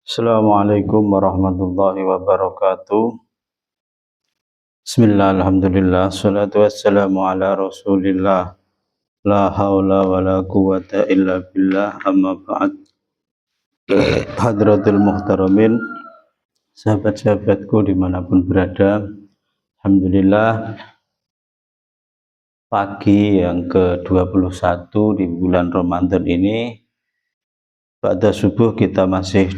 Assalamualaikum warahmatullahi wabarakatuh. Bismillah, alhamdulillah, salatu wassalamu ala rasulillah. La hawla wa la quwata illa billah, amma ba'd. Hadratul muhtaramin, sahabat-sahabatku dimanapun berada, alhamdulillah pagi yang ke-21 di bulan Ramadan ini, pada subuh kita masih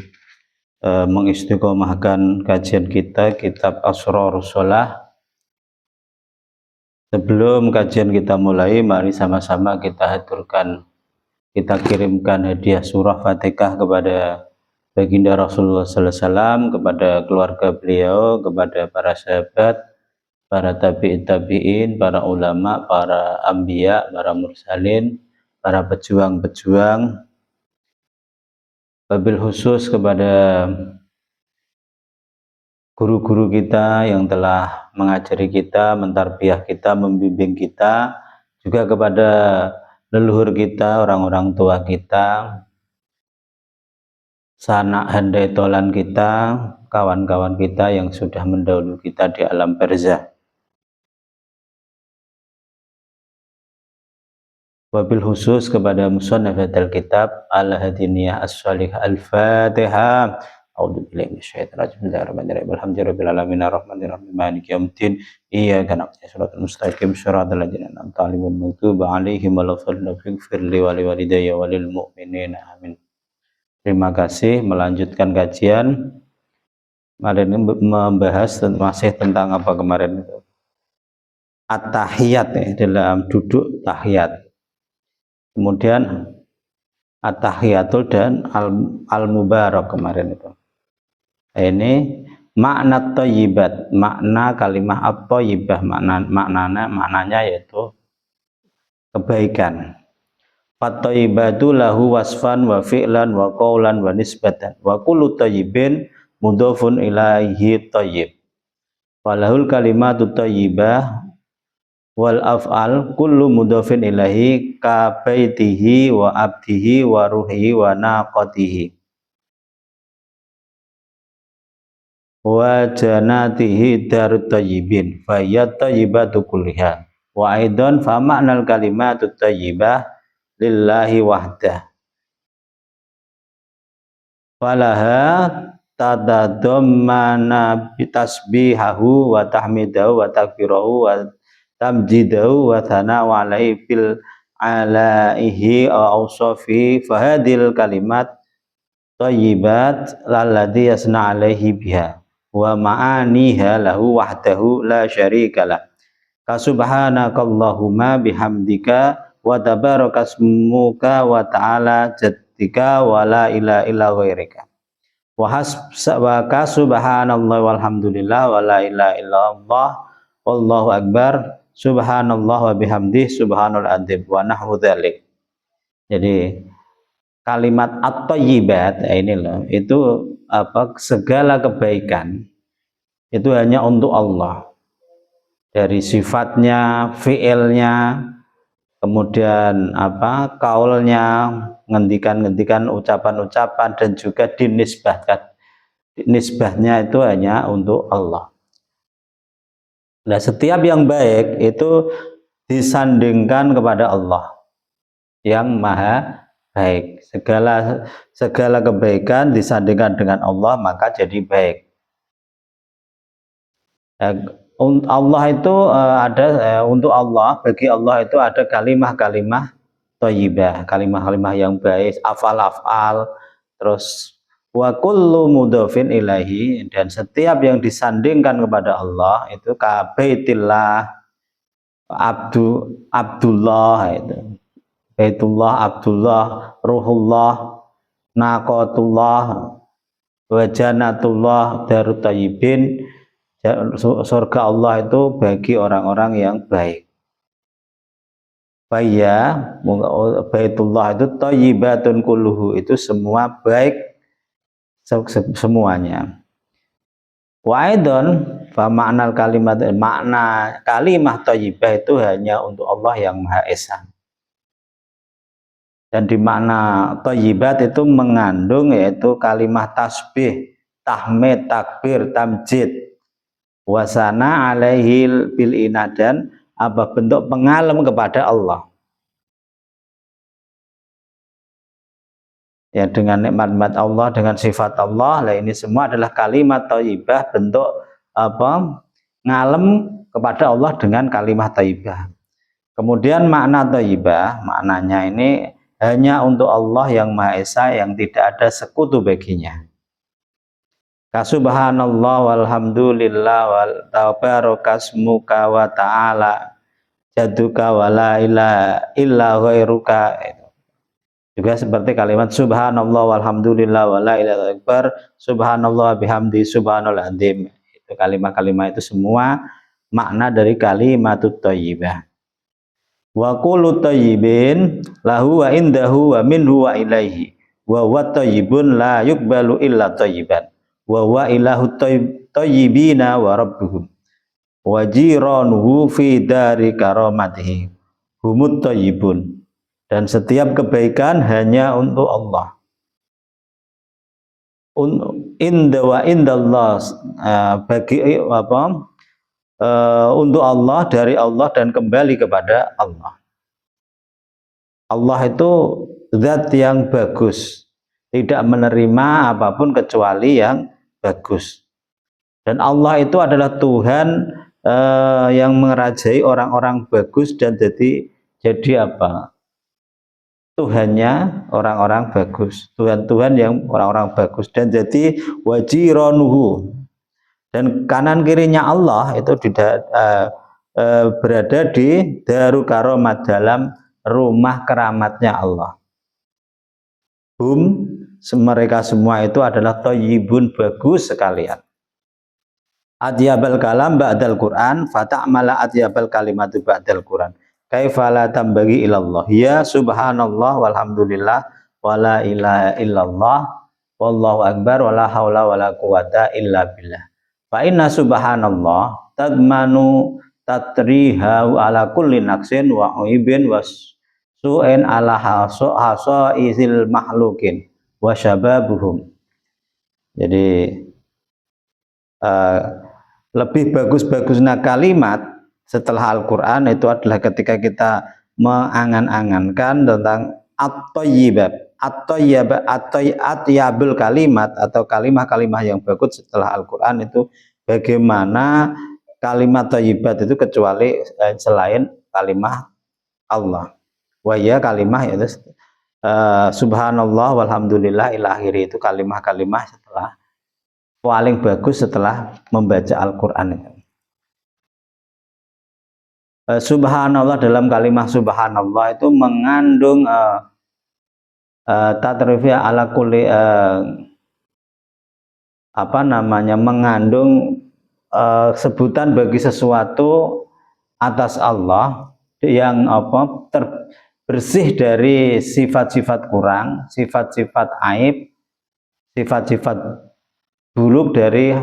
mengistiqomahkan kajian kita kitab Asrarus Shalah. Sebelum kajian kita mulai, mari sama-sama kita kirimkan hadiah surah Fatihah kepada baginda Rasulullah Sallallahu Alaihi Wasallam, kepada keluarga beliau, kepada para sahabat, para tabi'in, para ulama, para anbiya, para mursalin, para pejuang-pejuang, wabil khusus kepada guru-guru kita yang telah mengajari kita, mentarbiyah kita, membimbing kita, juga kepada leluhur kita, orang-orang tua kita, sanak handai tolan kita, kawan-kawan kita yang sudah mendahului kita di alam barzah. Wabil khusus kepada musannafil kitab Al-Hadiniyah As-Salih Al-Fatihah. A'udzubillahi minasyaitonir rajim. Bismillahirrahmanirrahim. Alhamdulillahirabbil alamin arrahmanirrahim maliki yaumiddin. Iyyaka na'budu wa siratal mustaqim siratal ladzina an'amta 'alaihim ghairil maghdubi 'alaihim waladdallin. Ighfir li wa liwalidayya wa lil mu'minina amin. Terima kasih. Melanjutkan kajian. Kemarin ini membahas masih tentang apa kemarin itu? At-tahiyat ya, dalam duduk tahiyat. Kemudian at-tahiyatul dan al-mubarak kemarin itu. Ini makna thayyibat, makna kalimah at-thayyibah, maknanya yaitu kebaikan. At-thayyibatu lahu wasfan wa fi'lan wa qawlan wa nisbatan wa kullu thayyibin mudhafun ilaihi thayyib. Walahul kalimatu thayyibah wal af'al kullu mudhafin ilaihi ka baitihi wa abdihi wa ruhihi wa naqatihi wa janatihi darut tayyibin fa hiya tayyibatu kulliha wa aidan fa ma'nal kalimatu tayyibah lillahi wahdah falaha tadadammana bitasbihahu wa tahmidahu wa takbirahu wa tamjidahu wa thana'u alaihi fil alaihi awsafi fahadil kalimat thayyibat lalladhi yasna alaihi biha wa ma'aniha lahu wahdahu la syarikalah ka subhanakallahumma bihamdika wa tabarakasmuka wa ta'ala jaddika wa la ilaha illa ghairika wa ka subhanallah walhamdulillah wa la ilaha illallah wallahu akbar subhanallah wa bihamdih subhanal adzim wa nahwu dzalik. Jadi kalimat at-thayyibat ini loh, itu apa, segala kebaikan itu hanya untuk Allah, dari sifatnya, fiilnya, kemudian apa, kaulnya, ngendikan ucapan-ucapan, dan juga dinisbahkan, nisbahnya itu hanya untuk Allah. Nah, setiap yang baik itu disandingkan kepada Allah yang maha baik. Segala kebaikan disandingkan dengan Allah, maka jadi baik. Allah itu ada untuk Allah, bagi Allah itu ada kalimah-kalimah thayyibah, kalimah-kalimah yang baik, afal-afal, terus wa kullu mudhafin ilahi, dan setiap yang disandingkan kepada Allah itu ka baitillah, Abdullah itu. Baitullah, Abdullah, Ruhullah, Naqatullah, wa Jannatullah, Darut Tayyibin, surga Allah itu bagi orang-orang yang baik. Faya, Baitullah itu thayyibatun kulluhu, itu semua baik semuanya. Wa aidan fa ma'nal kalimat, makna kalimah thayyibah itu hanya untuk Allah yang Maha Esa. Dan di makna thayyibat itu mengandung yaitu kalimat tasbih, tahmid, takbir, tamjid, wasana alaihil bil inadan, apa bentuk pengalem kepada Allah. Ya, dengan nikmat-nikmat Allah, dengan sifat Allah, lah ini semua adalah kalimat thayyibah, bentuk apa? Ngalem kepada Allah dengan kalimat thayyibah. Kemudian makna thayyibah, maknanya ini hanya untuk Allah yang Maha Esa, yang tidak ada sekutu baginya. Subhanallah walhamdulillah wal tabarakasmuka wa ta'ala jaduka wa la ilaha illa ghairuka. Juga seperti kalimat subhanallah walhamdulillah wa la ilaha akbar, subhanallah bihamdi subhanal azim. Itu kalimat-kalimat itu semua makna dari kalimatut thayyibah. Wa kullu thayyibin lahu wa indahu wa minhu wa ilaihi wa huwa thayyibun la yuqbalu illa thayyiban wa huwa ilahu thayyibina wa rabbuhum wa jiranuhu fi dari karamatihi humut thayyibun. Dan setiap kebaikan hanya untuk Allah. Inda wa indallah, bagi apa? Untuk Allah, dari Allah, dan kembali kepada Allah. Allah itu zat yang bagus, tidak menerima apapun kecuali yang bagus. Dan Allah itu adalah Tuhan yang merajai orang-orang bagus, dan jadi apa? Tuhannya orang-orang bagus, Tuhan-Tuhan yang orang-orang bagus, dan jadi wajironuhu, dan kanan kirinya Allah itu berada di daru karomat, dalam rumah keramatnya Allah. Mereka semua itu adalah thayyibun, bagus sekalian. Adyabal kalam ba'dal Quran fata'mala adyabal kalimatu ba'dal Quran. Kaifa la tambagi ilallah ya subhanallah walhamdulillah wala ilaha illallah wallahu akbar wala haula wala quwata illa billah. Fa inna subhanallah tadmanu tatrihahu ala kulli naqsin wa uibin wa su'in ala hasa izil mahlukin wa syababuhum. Jadi lebih bagus-bagusnya kalimat setelah Al-Quran itu adalah ketika kita mengangan-angankan tentang at-thayyibah, at-thayyibul kalimat, atau kalimah-kalimah yang bagus setelah Al-Quran itu bagaimana kalimat thayyibat itu kecuali selain kalimah Allah. Wahya kalimah yaitu subhanallah walhamdulillah ila akhiri, itu kalimah-kalimah setelah paling bagus setelah membaca Al-Quran. Subhanallah, dalam kalimat subhanallah itu mengandung tatrifiyah ala kulli mengandung sebutan bagi sesuatu atas Allah yang bersih dari sifat-sifat kurang, sifat-sifat aib, sifat-sifat buruk dari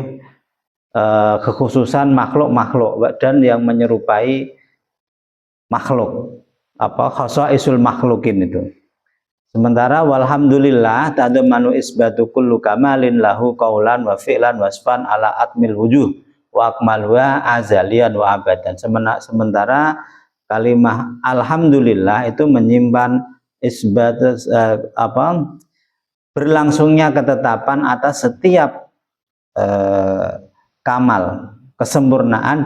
kekhususan makhluk-makhluk, dan yang menyerupai makhluk, khasaisul makhlukin itu. Sementara walhamdulillah tadamanu isbatu kullu kamalin lahu qaulan wa fi'lan wasfan ala atmil wujuh wa akmaluha azalian wa abadan. Sementara kalimah alhamdulillah itu menyimpan isbat berlangsungnya ketetapan atas setiap kamal, kesempurnaan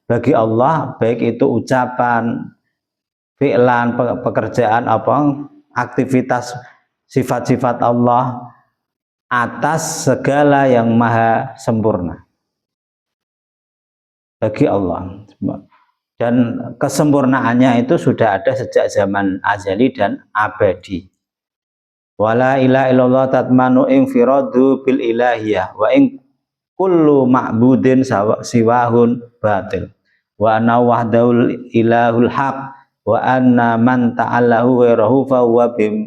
bagi Allah, baik itu ucapan, fi'lan, pekerjaan, aktivitas, sifat-sifat Allah atas segala yang maha sempurna bagi Allah. Dan kesempurnaannya itu sudah ada sejak zaman azali dan abadi. Wala ilaha illallah tatmanu infiradu bil ilahiyah wa in kullu ma'budin siwahun batil wa anna wahdahul ilahul haq wa anna man ta'allahu ghairahu fa huwa bim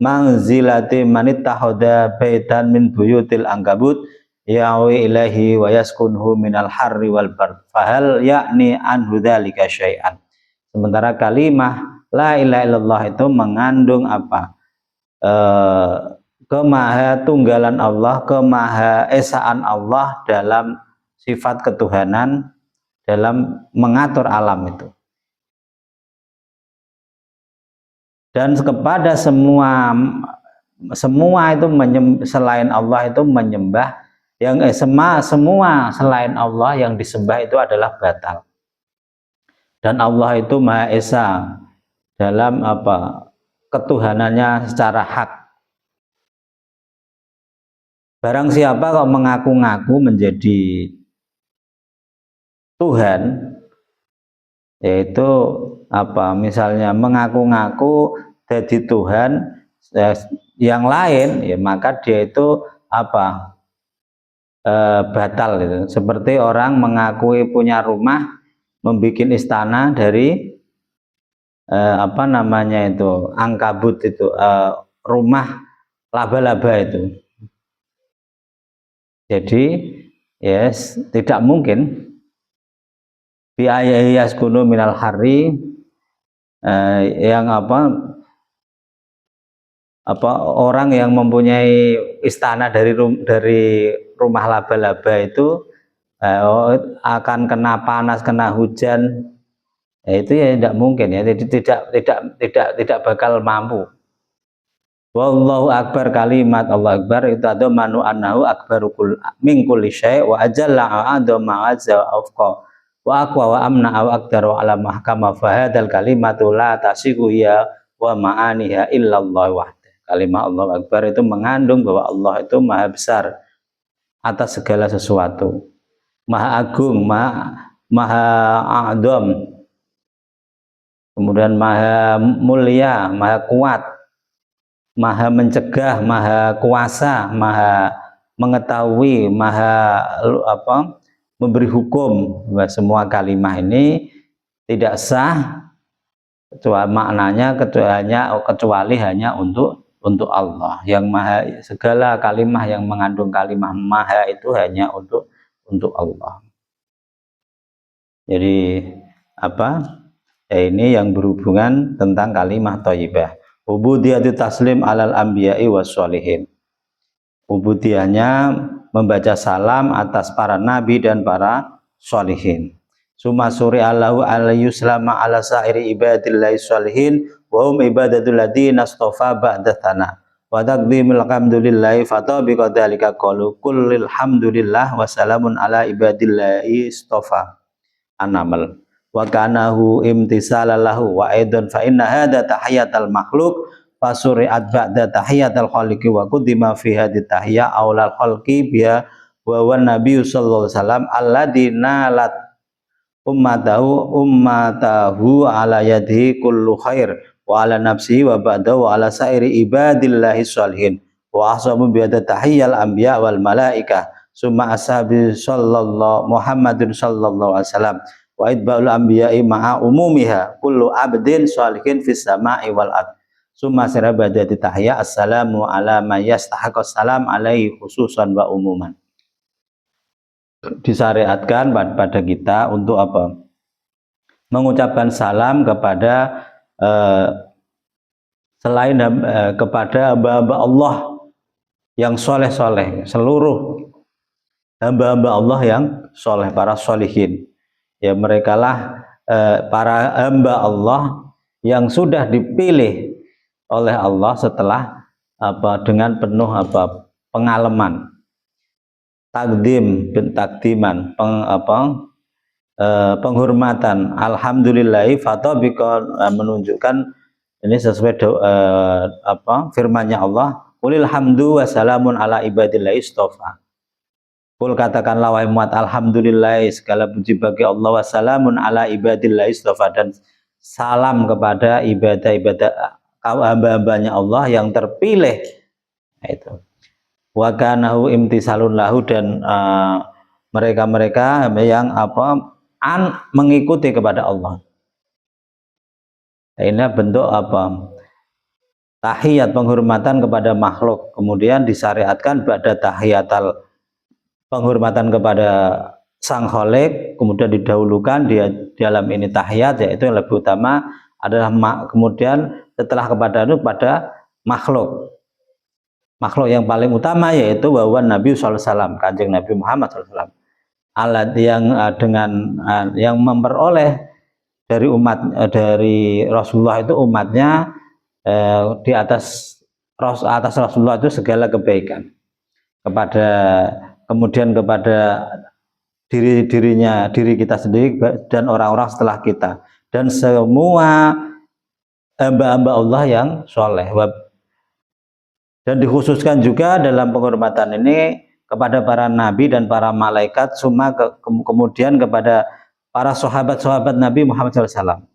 manzilati man ittakhadha baitan min buyutil ankabut ya'wi ilahi wa yaskunhu minal harri wal bard fahal yakni anhu dzalika syai'an. Sementara kalimah la ilaha illallah itu mengandung apa? Kemahatunggalan Allah, kemahaesaan Allah dalam sifat ketuhanan, dalam mengatur alam itu. Dan kepada semua itu selain Allah itu menyembah, yang semua selain Allah yang disembah itu adalah batal. Dan Allah itu Maha Esa dalam apa? Ketuhanannya secara hak. Barang siapa kalau mengaku-ngaku menjadi Tuhan, yaitu apa? Misalnya mengaku-ngaku jadi Tuhan yang lain, ya maka dia itu apa? Batal itu. Seperti orang mengakui punya rumah, membuat istana dari apa namanya itu, angkabut itu, rumah laba-laba itu. Jadi yes, tidak mungkin biayas kuno minal hari yang apa orang yang mempunyai istana dari rumah laba-laba itu akan kena panas, kena hujan, itu ya tidak mungkin ya, jadi tidak bakal mampu. Wallahu akbar, kalimat Allah akbar itu ada manu annahu akbaru min kulli syai' wa ajalla a'adama azza wa afqa wa aqwa wa amna wa aqdaru ala mahkama fa hadzal kalimatu la tasigu ya wa ma'aniha illallah wahda. Kalimat Allah akbar itu mengandung bahwa Allah itu maha besar atas segala sesuatu, maha agung, maha a'dham, kemudian maha mulia, maha kuat, maha mencegah, maha kuasa, maha mengetahui, maha apa, memberi hukum. Semua kalimat ini tidak sah kecuali maknanya kecuali hanya untuk Allah yang maha, segala kalimat yang mengandung kalimat maha itu hanya untuk Allah. Jadi apa ya, ini yang berhubungan tentang kalimat thayyibah. Ubudiyatu taslim alal anbiya'i wassolihin. Ubudiyahnya membaca salam atas para nabi dan para sholihin. Summa suri allahu alayhi salama ala sa'iri ibadillahi sholihin wa hum ibadatul ladina astofa ba'da thana wa taqdimul hamdulillahi fatabiqa dhalika qalu kullil hamdulillah wa salamun ala ibadillahi astofa. An-Naml. Wa kanahu imtisalalahu wa aidan fa inna hadha tahiyatal makhluk fasuri'at ba'da tahiyatal khaliqi wa qudima fi hadhihi tahiyya aulal khalqi biha wa wan nabiy sallallahu alaihi wasallam alladzi nalat ummatahu ala yadihi kullu khair wa ala nafsihi wa ba'dahu wa ala sairi ibadillahi sholihin wa ahsabu bi hadhihi tahiyyal anbiya wal malaikah summa ashabi sallallahu Muhammadin sallallahu alaihi wasallam wa idba'ul anbiya'i ma'a umumiha kullu abdin sholihin fis sama'i wal ard summa sarabadati tahiyya assalamu ala man yastahiqus salam alaihi khususan wa umuman. Disyariatkan pada kita untuk apa? Mengucapkan salam kepada selain kepada hamba-hamba Allah yang soleh-soleh, seluruh hamba-hamba Allah yang soleh, para sholihin. Ya mereka lah para hamba Allah yang sudah dipilih oleh Allah setelah apa, dengan penuh apa, pengalaman, takdiman, penghormatan. Alhamdulillahi fatabiqa, menunjukkan ini sesuai firman-Nya Allah, qulil hamdu wa salamun ala ibadillahi istofa. Kul katakanlah wahai Muhammad, alhamdulillah segala puji bagi Allah, wassalamun ala ibadillahi istofa, dan salam kepada ibadah-ibadah hamba-hambanya Allah yang terpilih. Itu wa kanahu imtisalun lahu, dan mereka-mereka yang apa mengikuti kepada Allah. Ini bentuk apa? Tahiyat, penghormatan kepada makhluk. Kemudian disyariatkan pada tahiyatal, penghormatan kepada Sang Khalik, kemudian didahulukan di dalam ini tahiyat, yaitu yang lebih utama adalah kemudian setelah kepada itu pada makhluk yang paling utama yaitu bahwa Nabi SAW, Kanjeng Nabi Muhammad SAW, alat yang dengan yang memperoleh dari dari Rasulullah itu umatnya di atas Rasulullah itu segala kebaikan kemudian kepada diri kita sendiri dan orang-orang setelah kita dan semua hamba-hamba Allah yang soleh. Dan dikhususkan juga dalam penghormatan ini kepada para nabi dan para malaikat, kemudian kepada para sahabat-sahabat Nabi Muhammad SAW,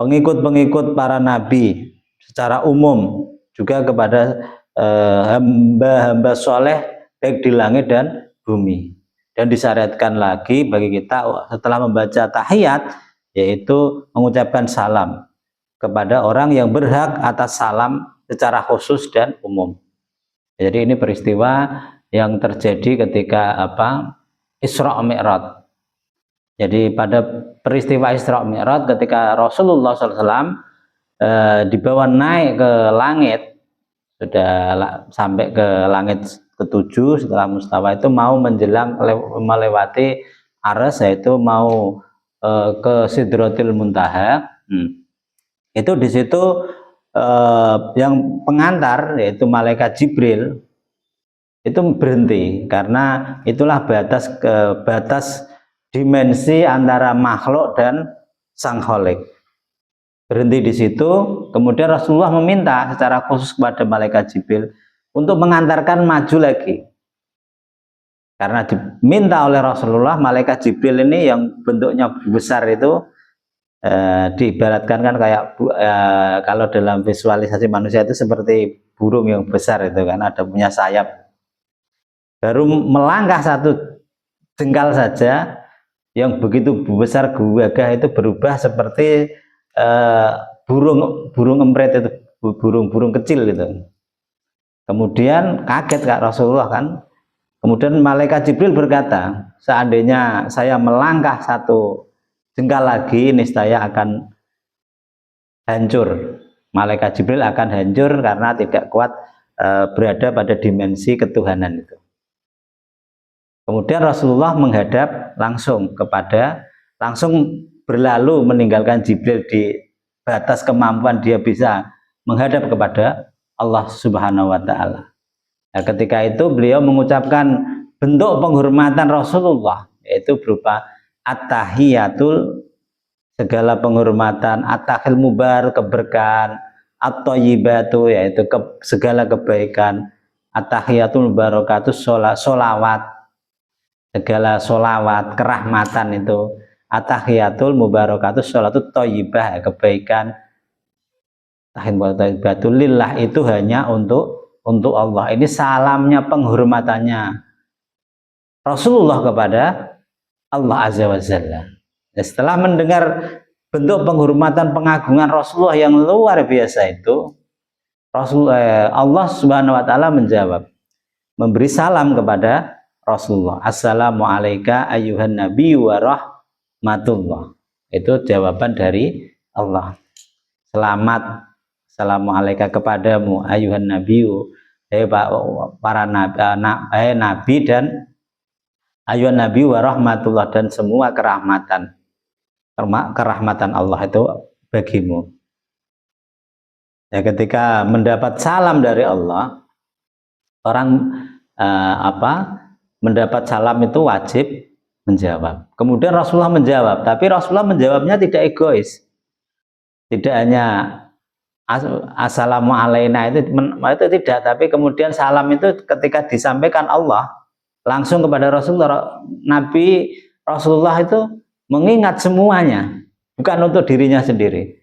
pengikut-pengikut para nabi secara umum, juga kepada hamba-hamba soleh baik di langit dan bumi. Dan disyariatkan lagi bagi kita setelah membaca tahiyat, yaitu mengucapkan salam kepada orang yang berhak atas salam secara khusus dan umum. Jadi ini peristiwa yang terjadi ketika Isra Mi'raj. Jadi pada peristiwa Isra Mi'raj ketika Rasulullah SAW dibawa naik ke langit, sudah sampai ke langit ketujuh setelah Mustawa itu mau menjelang melewati Arsy, yaitu mau ke Sidratil Muntaha. Itu di situ yang pengantar yaitu malaikat Jibril itu berhenti, karena itulah batas dimensi antara makhluk dan sang Khalik. Berhenti di situ. Kemudian Rasulullah meminta secara khusus kepada malaikat Jibril untuk mengantarkan maju lagi, karena diminta oleh Rasulullah. Malaikat Jibril ini yang bentuknya besar itu diibaratkan kan kayak kalau dalam visualisasi manusia itu seperti burung yang besar itu kan, ada punya sayap. Baru melangkah satu jengkal saja yang begitu besar gagah itu berubah seperti burung empret itu, burung kecil itu. Kemudian kaget Kak Rasulullah kan. Kemudian malaikat Jibril berkata, seandainya saya melangkah satu jengkal lagi, niscaya akan hancur. Malaikat Jibril akan hancur karena tidak kuat berada pada dimensi ketuhanan itu. Kemudian Rasulullah menghadap langsung berlalu meninggalkan Jibril di batas kemampuan dia bisa menghadap kepada Allah Subhanahu wa Ta'ala. Nah, ketika itu beliau mengucapkan bentuk penghormatan Rasulullah, yaitu berupa at-tahiyatul, segala penghormatan, at-tahil mubarak, keberkahan, at-thayyibatu, yaitu segala kebaikan, at-tahiyatul mubarakatus, solawat, segala solawat, kerahmatan itu, at-tahiyatul mubarakatus, sholatut thayyibah, kebaikan, tahiyatul lillah, itu hanya untuk Allah. Ini salamnya, penghormatannya Rasulullah kepada Allah Azza wa Jalla. Setelah mendengar bentuk penghormatan, pengagungan Rasulullah yang luar biasa itu, Allah Subhanahu wa Ta'ala menjawab, memberi salam kepada Rasulullah. Assalamualaikum ayyuhan nabi wa rahmatullah. Itu jawaban dari Allah. Selamat, assalamualaikum kepadamu ayyuhan nabi, para nabi dan ayyuhan nabi wa rahmatullah, dan semua kerahmatan Allah itu bagimu. Ya, ketika mendapat salam dari Allah, orang mendapat salam itu wajib menjawab. Kemudian Rasulullah menjawab, tapi Rasulullah menjawabnya tidak egois, tidak hanya assalamu alaina itu tidak, tapi kemudian salam itu ketika disampaikan Allah langsung kepada Rasulullah, Nabi Rasulullah itu mengingat semuanya, bukan untuk dirinya sendiri.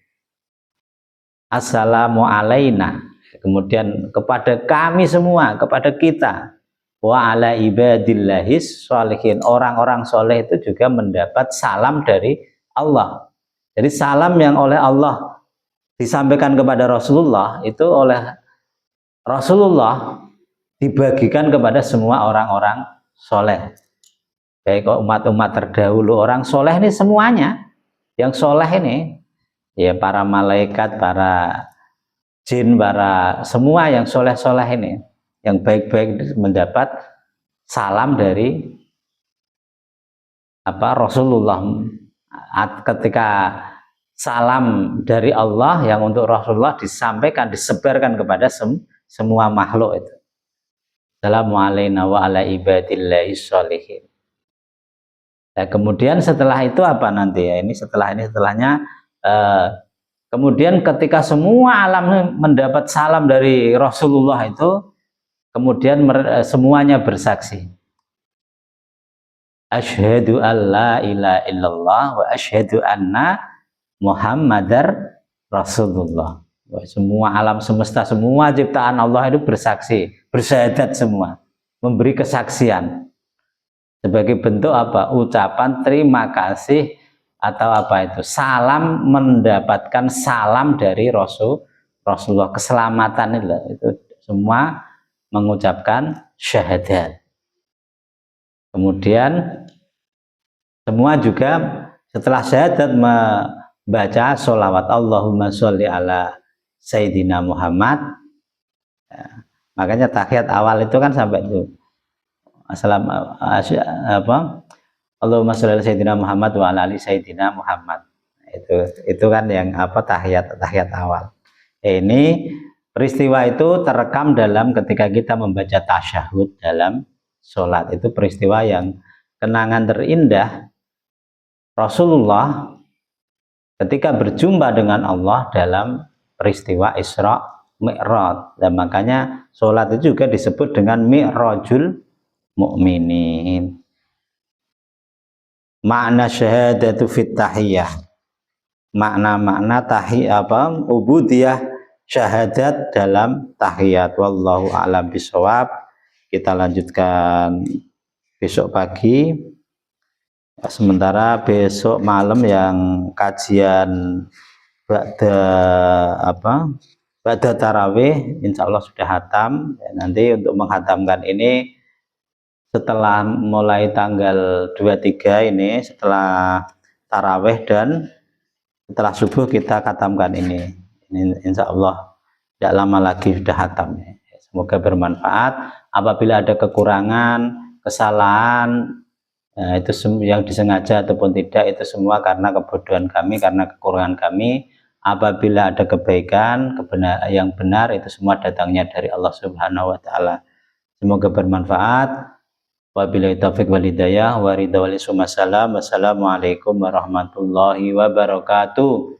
Assalamu alaina, kemudian kepada kami semua, kepada kita, wa ala ibadillahis sholihin, orang-orang soleh itu juga mendapat salam dari Allah. Jadi salam yang oleh Allah disampaikan kepada Rasulullah itu oleh Rasulullah dibagikan kepada semua orang-orang soleh, baik umat-umat terdahulu. Orang soleh ini semuanya, yang soleh ini ya para malaikat, para jin, para semua yang soleh-soleh ini, yang baik-baik mendapat salam dari Rasulullah. Ketika salam dari Allah yang untuk Rasulullah disampaikan, disebarkan kepada semua makhluk itu. Assalamualaikum wa ala ibadillahi sholihin. Nah, kemudian setelah itu apa nanti ya? Setelahnya kemudian ketika semua alam mendapat salam dari Rasulullah itu, kemudian semuanya bersaksi. Asyhadu alla ilaha illallah wa asyhadu anna Muhammadar Rasulullah. Semua alam semesta, semua ciptaan Allah itu bersaksi, bersyahadat semua, memberi kesaksian sebagai bentuk apa? Ucapan terima kasih atau apa itu? Salam, mendapatkan salam dari Rasulullah, keselamatan itu semua mengucapkan syahadat. Kemudian semua juga setelah syahadat membaca sholawat Allahumma sholli ala Sayyidina Muhammad. Ya, makanya tahiyat awal itu kan sampai itu Allahumma sholli ala Sayyidina Muhammad wa ala ali Sayyidina Muhammad. Itu kan yang tahiyat awal. Ini peristiwa itu terekam dalam ketika kita membaca tasyahud dalam sholat. Itu peristiwa yang kenangan terindah Rasulullah ketika berjumpa dengan Allah dalam peristiwa Isra Mi'raj. Dan makanya sholat itu juga disebut dengan Mi'rajul Mu'minin. Makna syahadatu fit tahiyah, makna ubudiyah syahadat dalam tahiyat. Wallahu a'lam bishawab. Kita lanjutkan besok pagi. Sementara besok malam yang kajian ba'da tarawih insya Allah sudah hatam. Nanti untuk menghatamkan ini setelah mulai tanggal 23 ini, setelah tarawih dan setelah subuh kita khatamkan ini insya Allah tidak lama lagi sudah hatam. Semoga bermanfaat. Apabila ada kekurangan, kesalahan, itu yang disengaja ataupun tidak, itu semua karena kebodohan kami, karena kekurangan kami. Apabila ada kebaikan, yang benar, itu semua datangnya dari Allah Subhanahu wa Ta'ala. Semoga bermanfaat. Wabillahi taufiq wal hidayah wa ridha wal isma. Wassalamualaikum warahmatullahi wabarakatuh.